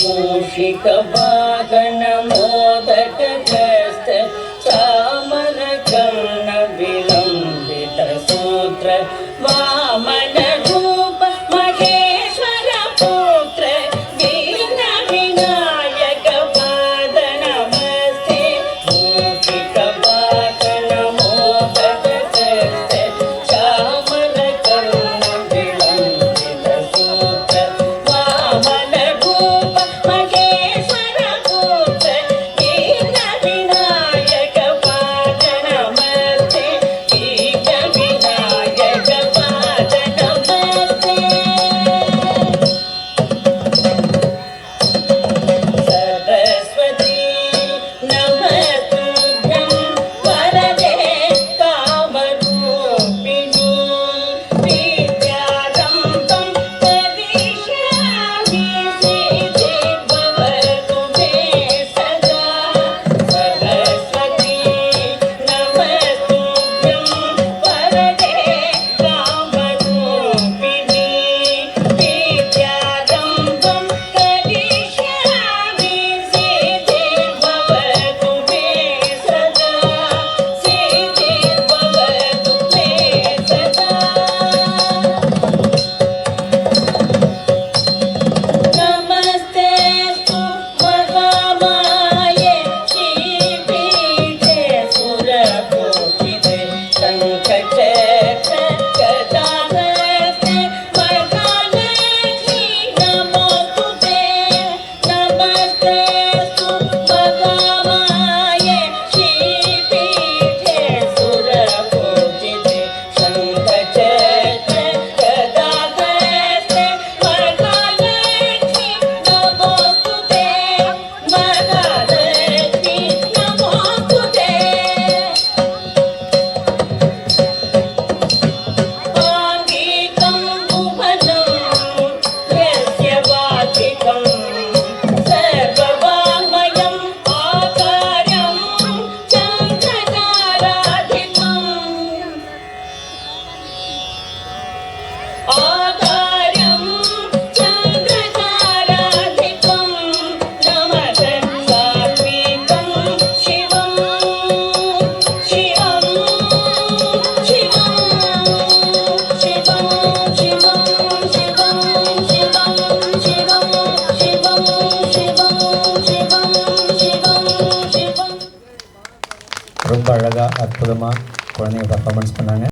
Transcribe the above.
मूषिक वाहन मोदक ग्रस्त चामर कर्ण विलंबित सूत्र वामन रूप महेश्वर पुत्र वीर विनायक पाद नमस्ते मूषिक वाहन मोदक ग्रस्त चामर कर्ण विलंबित सूत्र वामन रूप महेश्वर पुत्र वीर विनायक पाद नमस्ते वीर विनायक पाद नमस्ते सरस्वती नमस्तुभ्यं वरदे कामरूपिणी विद्यारम्भं करिष्यामि सिद्धिर्भवतु मे सदा सरस्वती नमस्तुभ्यं वरदे कामरूपिणी विद्यारम्भं करिष्यामि सिद्धिर्भवतु मे सदा सिद्धिर्भवतु मे सदा नमस्तेस्तु महामाये श्रीपीठे सुरपूजिते शङ्खचक्र गदाहस्ते वरदालक्ष्मी नमोस्तुते नमस्तेस्तु महामाये श्रीपीठे सुरपूजिते शङ्खचक्र गदाहस्ते वरदालक्ष्मी नमोस्तुते वरदालक्ष्मी नमोस्तुते आङ्गिकं भुवनं यस्य वाचिकं सर्ववाङ्मयम् आकार्यं चन्द्रताराधिपम् आकार्यं चन्द्रताराधिपं नमः सात्विकं शिवं शिवं शिवं शिवं शिवं शिवं शिवं शिवं शिवं शिवं शिवं शिवं शिवं ரொம்ப அழகாக அற்புதமாக குழந்தைங்க பர்ஃபார்மன்ஸ் பண்ணாங்க.